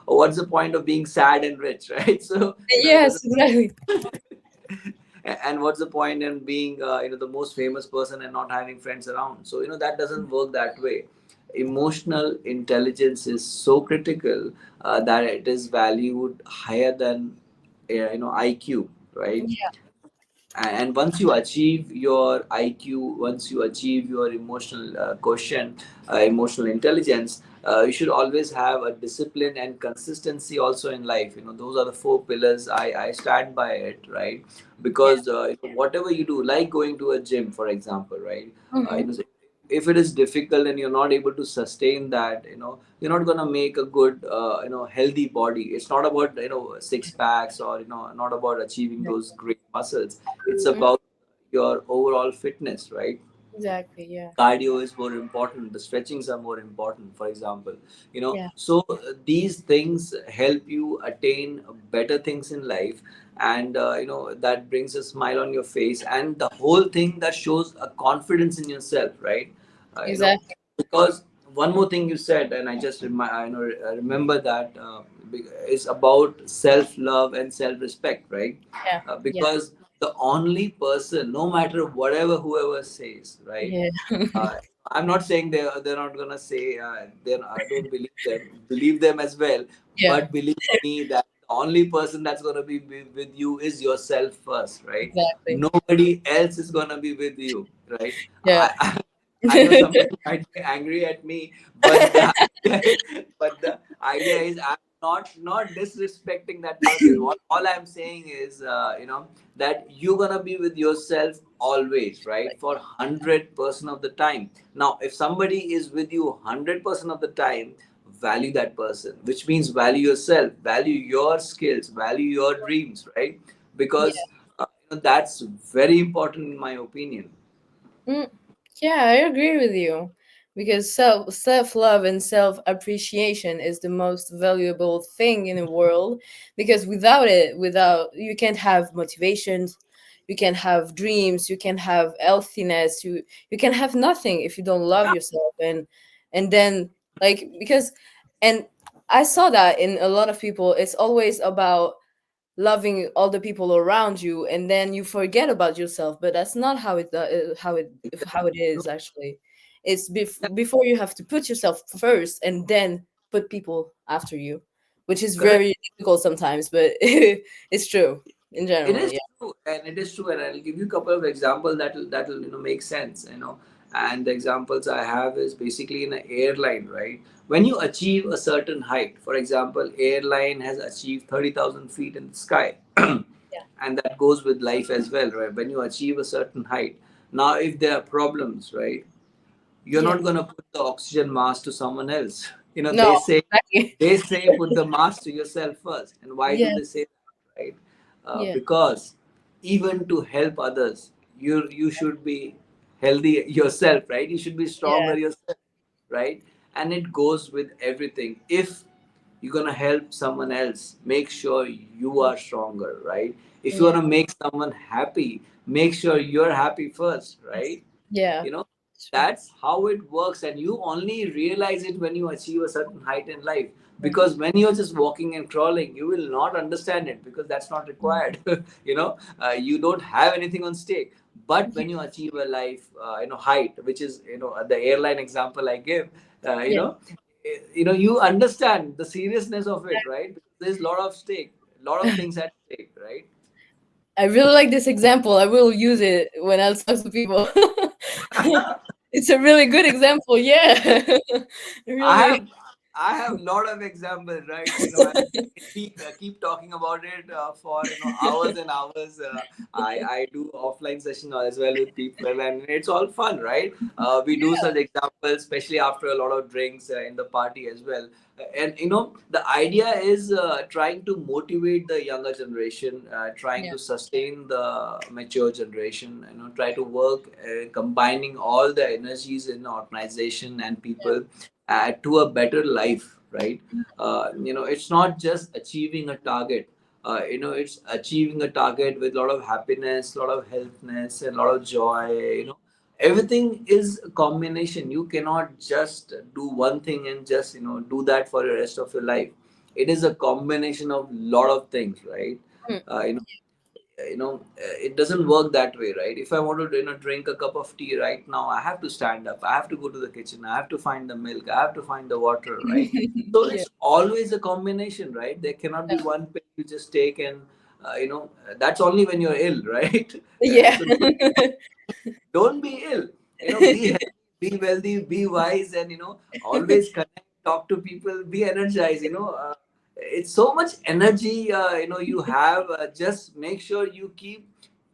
what's the point of being sad and rich, right? So, it Yes, doesn't. exactly. And what's the point in being, the most famous person and not having friends around? So, that doesn't work that way. Emotional intelligence is so critical that it is valued higher than, IQ, right? Yeah. And once you achieve your IQ, once you achieve your emotional quotient, emotional intelligence, you should always have a discipline and consistency also in life. Those are the four pillars. I stand by it, right? Yeah. Because whatever you do, like going to a gym, for example, right? Hmm. If it is difficult and you're not able to sustain that, you're not going to make a good healthy body. It's not about six packs, or not about achieving those great muscles. It's about your overall fitness, right? Exactly. Yeah. Cardio is more important, the stretchings are more important, for example. Yeah. So these things help you attain better things in life. And that brings a smile on your face, and the whole thing that shows a confidence in yourself, right? Exactly. Because one more thing you said, and I just remember that, is about self love and self respect, right? Yeah. Yeah. Because the only person, no matter whatever whoever says, right? Yeah. uh, I'm not saying they're not gonna say, I don't believe them. Believe them as well, Yeah. but believe me that the only person that's gonna be with you is yourself first, right? Exactly. Nobody else is gonna be with you, right? Yeah. I know somebody might be angry at me, but the but the idea is I'm not disrespecting that person. What all I'm saying is, that you're gonna be with yourself always, right? For 100% of the time. Now, if somebody is with you 100% of the time, value that person, which means value yourself, value your skills, value your dreams, right? Because that's very important in my opinion. Mm, yeah, I agree with you because self love and self appreciation is the most valuable thing in the world. Because without it, without you can't have motivations, you can have dreams, you can have healthiness, you can have nothing if you don't love yourself. And then like because and I saw that in a lot of people. It's always about loving all the people around you, and then you forget about yourself, but that's not how how it is actually. It's before you have to put yourself first and then put people after you, which is Correct. very difficult sometimes, but it's true in It general. is Yeah, true, and it is true, and I'll give you a couple of examples that'll make sense. And the examples I have is basically in an airline, right? When you achieve a certain height, for example, airline has achieved 30,000 feet in the sky, yeah, and that goes with life as well, right? When you achieve a certain height, now if there are problems, right? You're yeah. not going to put the oxygen mask to someone else. No, exactly. They say put the mask to yourself first. And why do Yeah, they say that, right? yeah, Because even to help others, you should be healthy yourself, right? You should be yeah, stronger yourself, right? And it goes with everything. If you're gonna help someone else, make sure you are stronger, right? If you yeah, wanna make someone happy, make sure you're happy first, right? yeah. you know that's how it works, and you only realize it when you achieve a certain height in life. Because when you're just walking and crawling, you will not understand it, because that's not required. You don't have anything on stake. But when you achieve a life, height, which is, the airline example I give, Yeah. you understand the seriousness of it, right? Because there's a lot of stake, a lot of things at stake, right? I really like this example. I will use it when I talk to people. It's a really good example. Yeah. I Really. have I have a lot of examples, right? I can keep talking about it for hours and hours. I do offline sessions as well with people, and it's all fun, right? We do such examples, especially after a lot of drinks in the party as well. And the idea is trying to motivate the younger generation, trying Yeah. to sustain the mature generation. Try to work combining all the energies in the organization and people to a better life, right? It's not just achieving a target. It's achieving a target with a lot of happiness, a lot of healthness, and a lot of joy. Everything is a combination. You cannot just do one thing and just do that for the rest of your life. It is a combination of lot of things, right? Mm. It doesn't work that way, right? If I want to drink a cup of tea right now, I have to stand up, I have to go to the kitchen, I have to find the milk, I have to find the water, right? So Yeah. it's always a combination, right? There cannot be one pill you just take, and that's only when you're ill, right? Yeah. So don't be ill. Be healthy, be wealthy, be wise, and always connect, talk to people, be energized. It's so much energy. You have. Just make sure you keep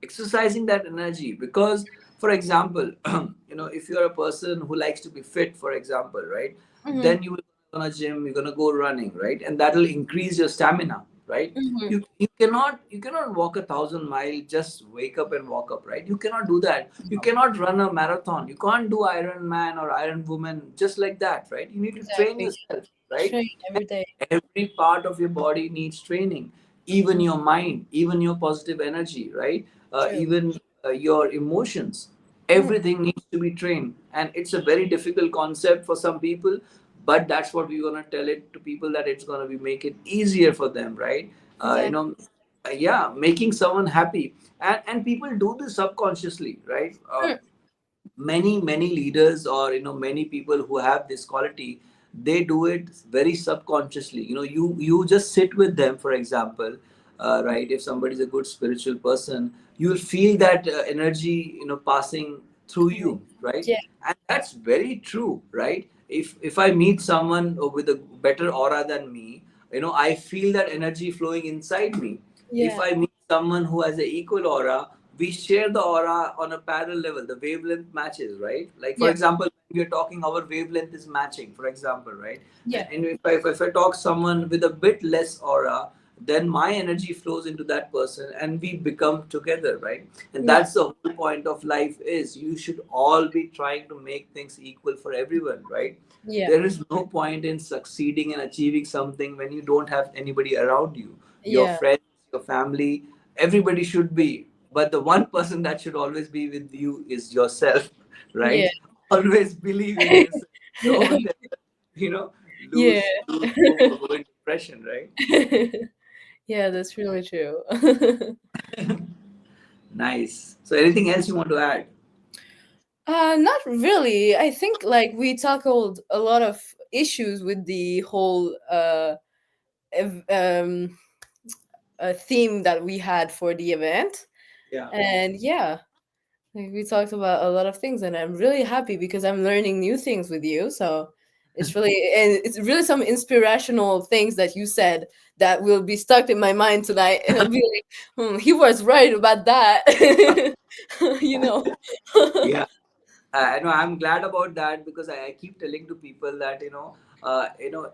exercising that energy, because, for example, if you're a person who likes to be fit, for example, right, Mhm, then you will go on a gym, you're gonna go running, right, and that will increase your stamina, right? mhm. You cannot walk 1,000 miles, just wake up and walk up, right? You cannot do that. You cannot run a marathon. You can't do Iron Man or Iron Woman just like that, right? You need to train Exactly. yourself, right? Train every day. Every part of your body needs training, even Mm, your mind, even your positive energy, right? true. Even your emotions, Mm, everything needs to be trained. And it's a very difficult concept for some people, but that's what we're going to tell it to people, that it's going to be make it easier for them, right? uh, you exactly. know yeah, making someone happy. And people do this subconsciously, right? Mm, Many leaders, or many people who have this quality, they do it very subconsciously. You just sit with them, for example, right? If somebody is a good spiritual person, you'll feel that energy passing through mm, you, right? yeah. And that's very true, right? If I meet someone with a better aura than me, I feel that energy flowing inside me. If Yeah. I meet someone who has an equal aura, we share the aura on a parallel level. The wavelength matches, right? Like, for Yeah. example, when we are talking, our wavelength is matching, for example, right? Yeah. And if I talk someone with a bit less aura, then my energy flows into that person and we become together, right? And Yeah. that's the whole point of life. Is you should all be trying to make things equal for everyone, right? Yeah. There is no point in succeeding and achieving something when you don't have anybody around you. Your Yeah. friends, your family, everybody should be, but the one person that should always be with you is yourself. Yeah. Right? Always believe in yourself. Don't ever, you know Yeah. lose hope or go in depression, right? Yeah, that's really true. Nice. So anything else you want to add? Not really. I think like we tackled a lot of issues with the whole ev- um theme that we had for the event. Yeah. And yeah, like we talked about a lot of things, and I'm really happy because I'm learning new things with you. So it's really some inspirational things that you said that will be stuck in my mind tonight, and I'll be like, he was right about that, you know. Yeah. No, I'm glad about that, because I keep telling to people that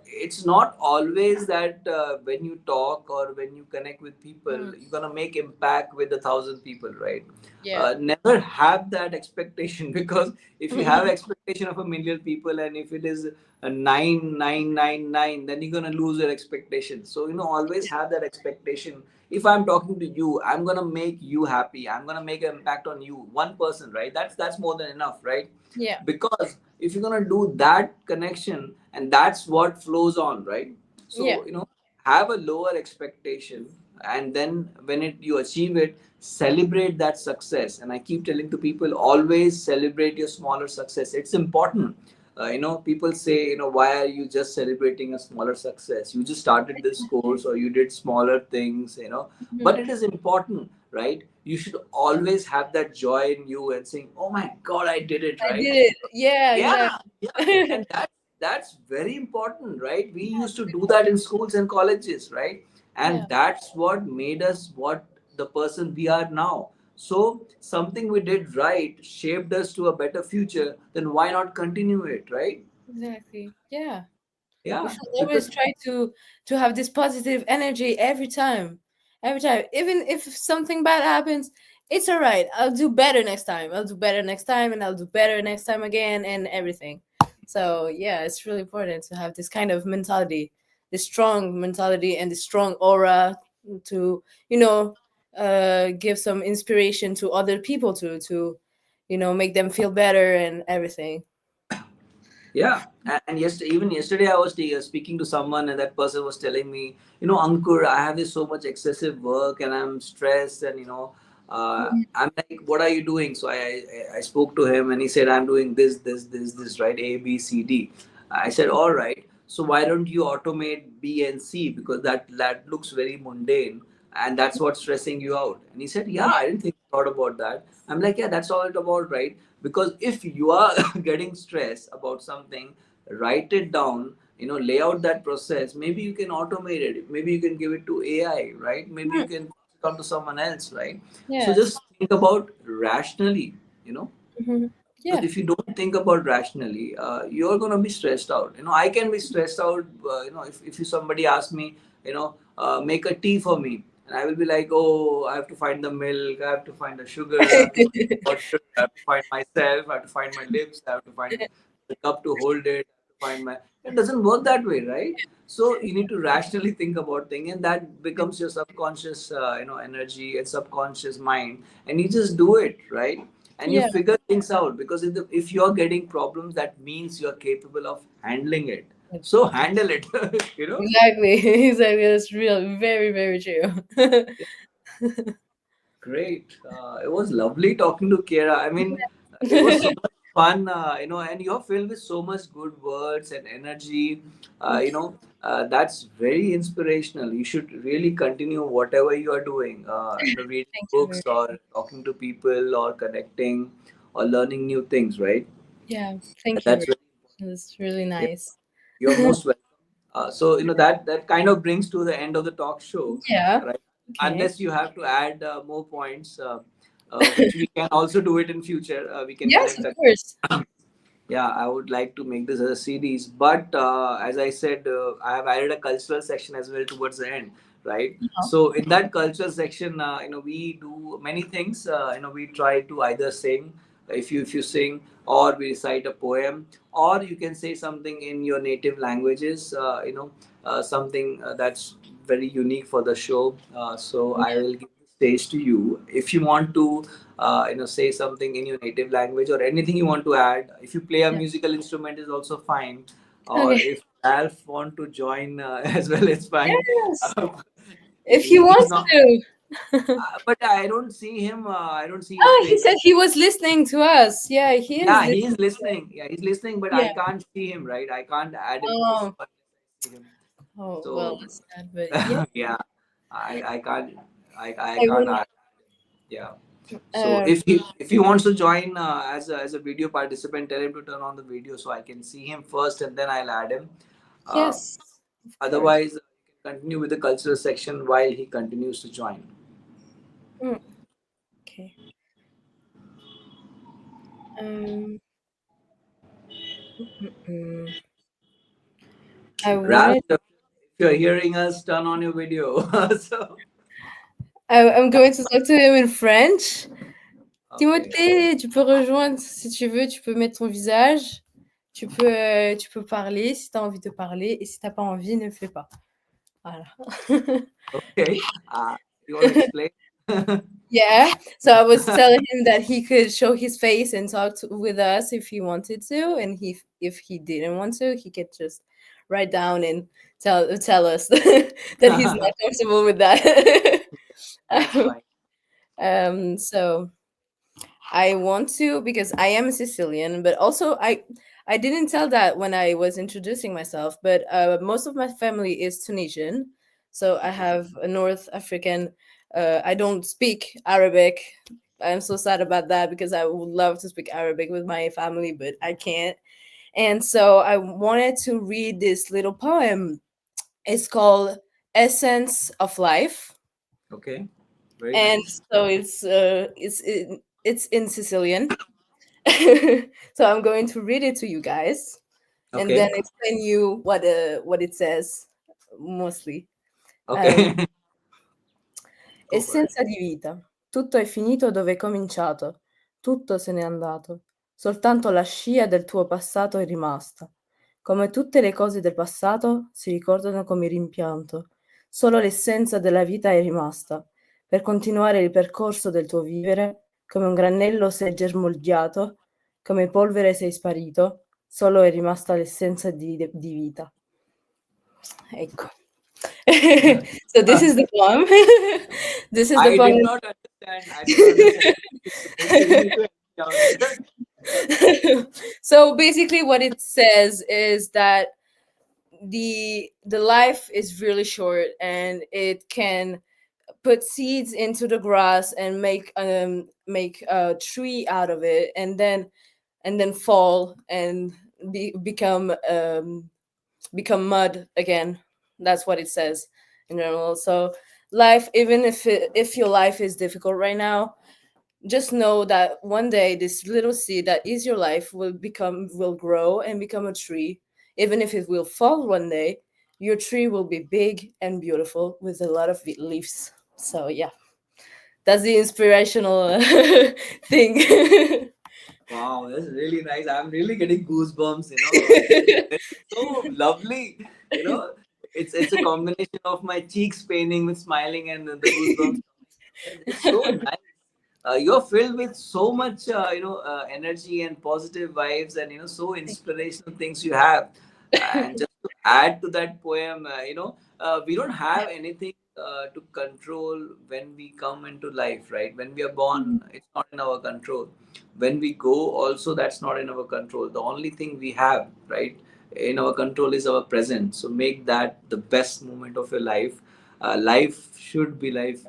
it's not always that when you talk or when you connect with people, Mm, you're gonna make impact with 1,000 people, right? yeah. Never have that expectation because if you have expectation of 1,000,000 people and if it is a 9,999, then you're gonna lose your expectation. So always have that expectation. If I'm talking to you, I'm gonna make you happy. I'm gonna make an impact on you, one person, right? That's more than enough, right? Yeah. Because if you're gonna do that connection, and that's what flows on, right? Yeah. So have a lower expectation, and then when you achieve it, celebrate that success. And I keep telling to people, always celebrate your smaller success. It's important. People say, why are you just celebrating a smaller success? You just started this course or you did smaller things, but Mhm. it is important, right? You should always have that joy in you and saying, oh my God, I did it, I right? did it. Yeah, Yeah, exactly. yeah. And that's very important, right? We used to do that in schools and colleges, right? Yeah, And that's what made us what the person we are now. So something we did right shaped us to a better future, then why not continue it, right? exactly. Yeah. We Yeah, should always because try to have this positive energy every time. Every time. Even if something bad happens, it's all right. I'll do better next time. I'll do better next time, and I'll do better next time again, and everything. So yeah, it's really important to have this kind of mentality, this strong mentality and this strong aura to, you know, give some inspiration to other people to make them feel better and everything. yeah, and even yesterday, I was speaking to someone, and that person was telling me, Ankur, I have this so much excessive work, and I'm stressed, and I'm like, what are you doing? So I spoke to him, and he said, I'm doing this, right? A, B, C, D. I said, all right. So why don't you automate B and C, because that looks very mundane, and that's what's stressing you out. And he said, yeah, I didn't think thought about that. I'm like, yeah, that's all it about, right? Because if you are getting stressed about something, write it down, lay out that process. Maybe you can automate it, maybe you can give it to AI, right? Maybe you Mhm. can come to someone else, right? So Yeah. just think about rationally, you know Mhm. because Yeah. if you don't think about rationally, you're going to be stressed out. I can be stressed out. If somebody asks me, make a tea for me, and I will be like, oh, I have to find the milk, I have to find the sugar, I have to find the water, I have to find myself, I have to find my lips, I have to find the cup to hold it, I have to find my. It doesn't work that way, right? So you need to rationally think about things, and that becomes your subconscious, energy and subconscious mind, and you just do it, right? And you Yeah. figure things out, because if you're getting problems, that means you're capable of handling it. So handle it. you know Exactly. Exactly. That's real. Very, very true. Great. It was lovely talking to Kira. I mean, it was so much fun, and you're filled with so much good words and energy. That's very inspirational. You should really continue whatever you are doing, reading Thank you very books or talking to people or connecting or learning new things, right? Yeah. Thank you That's very very much. That's really Yeah, nice. you're most welcome. So that kind of brings to the end of the talk show, Yeah. right? Okay. Unless you have to add more points, which we can also do it in future. We can Yes, connect. of course. Yeah, I would like to make this as a series, but as I said, I have added a cultural section as well towards the end, right? Uh-huh. So in that cultural section, we do many things. We try to either sing, if you sing, or we recite a poem, or you can say something in your native languages. Something that's very unique for the show. So I will give the stage to you if you want to say something in your native language or anything you want to add. If you play a Yeah. musical instrument is also fine, or Okay. if Alf want to join as well, it's fine. Yes. uh, If he he's wants not, to. but I don't see him. I don't see his Oh, he face. said he was listening to us. Yeah, he is Yeah, listening. he's listening. Yeah, he's listening, but Yeah. I can't see him, right? I can't add him to the show Oh. unless I see him. Oh, well, So that's sad, but yeah. yeah, I can't, I I can't will. add. Yeah. So Um. if he wants to join as a video participant, tell him to turn on the video so I can see him first, and then I'll add him. Uh, Yes, of course. Otherwise, you can continue with the cultural section while he continues to join. Mm, okay. Um. mm, I Ralph, wanted. if you're hearing us, turn on your video. So I'm going to talk to him in French. okay, Timothée, tu peux rejoindre si tu veux. Tu peux mettre ton visage. Tu peux parler si tu as envie de parler. Et si tu n'as pas envie, ne le fais pas. Voilà. okay. You want to explain? Yeah. So I was telling him that he could show his face and talk with us if he wanted to, and if he didn't want to, he could just write down and tell us that he's not comfortable with that. That's fine. So I want to because I am a Sicilian, but also I didn't tell that when I was introducing myself, but most of my family is Tunisian. So I Okay. have a North African. I don't speak Arabic. I'm so sad about that because I would love to speak Arabic with my family, but I can't. And so I wanted to read this little poem. It's called Essence of Life, Okay. Very and nice. so it's in Sicilian. So I'm going to read it to you guys and then Okay. explain you what it says mostly. Um, Okay. Go for it. Essenza di vita. Tutto è finito dove è cominciato. Tutto se n'è andato. Soltanto la scia del tuo passato è rimasta. Come tutte le cose del passato si ricordano come rimpianto. Solo l'essenza della vita è rimasta. Per continuare il percorso del tuo vivere, come un granello sei germogliato, come polvere sei sparito, solo è rimasta l'essenza di vita. Ecco. So this is the poem. This is the I did poem. not understand. I did not understand anything, so you need to help me out here. So basically what it says is that the life is really short and it can put seeds into the grass and make a tree out of it and then fall and become mud again. That's what it says in general. So life, even if your life is difficult right now, just know that one day this little seed that is your life will grow and become a tree. Even if it will fall one day, your tree will be big and beautiful with a lot of leaves. So yeah, that's the inspirational thing. Wow, that's really nice. I'm really getting goosebumps. It's so lovely. You know, it's a combination of my cheeks paining with smiling and the goosebumps. It's so nice. You're filled with so much, energy and positive vibes, and so inspirational things you have. And just to add to that poem, we don't have anything to control when we come into life, right? When we are born, it's not in our control. When we go, also that's not in our control. The only thing we have, right, in our control is our present. So make that the best moment of your life. Life should be life,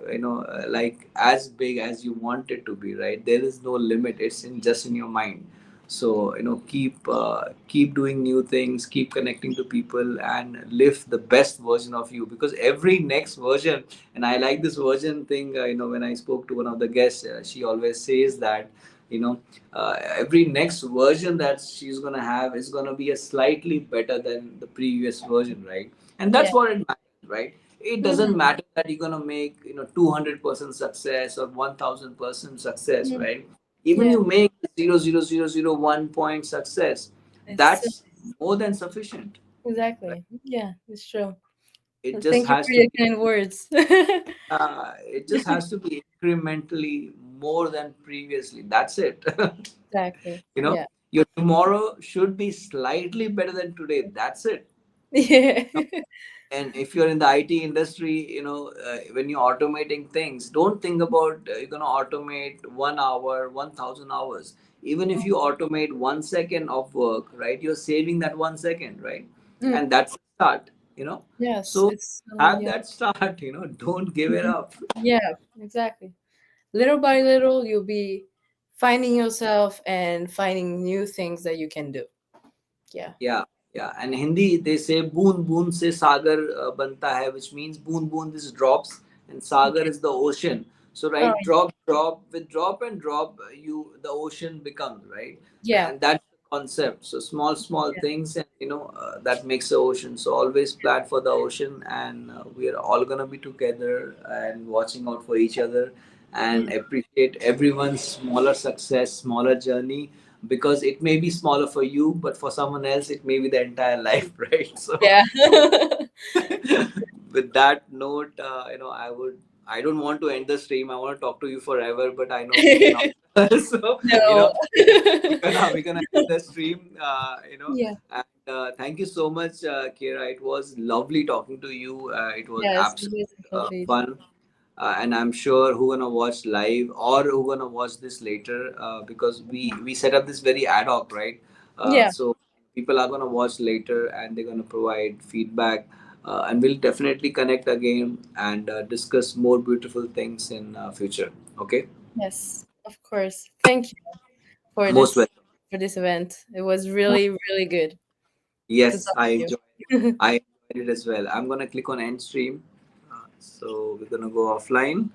like as big as you want it to be, right? There is no limit. It's in just in your mind. So keep doing new things, keep connecting to people, and live the best version of you, because every next version. And I like this version thing. When I spoke to one of the guests, she always says that you know every next version that she's gonna have is gonna be a slightly better than the previous version, right? And Yeah. that's what it matters, right? It doesn't Mhm. matter that you're gonna make 200% success or 1000% success, Mhm. right? Even Yeah. you make 0.0001 point success, It's that's more than sufficient, right? exactly. Yeah, it's true. It Well, just thank you has for to your be kind words. incrementally more than previously. That's it. Exactly. you know Yeah. your tomorrow should be slightly better than today. That's it. Yeah. And if you're in the IT industry, when you're automating things, don't think about you're going to automate 1 hour, 1000 hours. Even if you automate 1 second of work, right, you're saving that 1 second, right? Mm, And that's the start. yes, So it's have yeah. that start, don't give it Mhm. up. Yeah, exactly. Little by little, you'll be finding yourself and finding new things that you can do. Yeah. Yeah, yeah. And Hindi, they say boon boon se sagar banta hai, which means boon boon is drops, and sagar Okay. is the ocean. So Oh, right, drop drop with drop and drop, you the ocean becomes, right, yeah. and that's the concept. So small small things, and that makes the ocean. So always plan for the ocean, and we are all gonna be together and watching out for each other, and Mm, appreciate everyone's smaller success, smaller journey, because it may be smaller for you, but for someone else it may be the entire life, right? So yeah. with that note, I don't want to end the stream. I want to talk to you forever, but I know we cannot. So No. we're gonna end the stream. Yeah. And thank you so much, Kira. It was lovely talking to you. It was Yes, it absolutely is a pleasure. fun. And I'm sure who gonna watch live or who gonna watch this later, because we set up this very ad hoc, right? Yeah. So people are gonna watch later and they're gonna provide feedback, and we'll definitely connect again and discuss more beautiful things in future. Okay, Yes, of course. Thank you for most this welcome. event. It was really, really good to Yes, talk to you. I enjoyed it as well. I'm gonna click on end stream. So we're gonna go offline.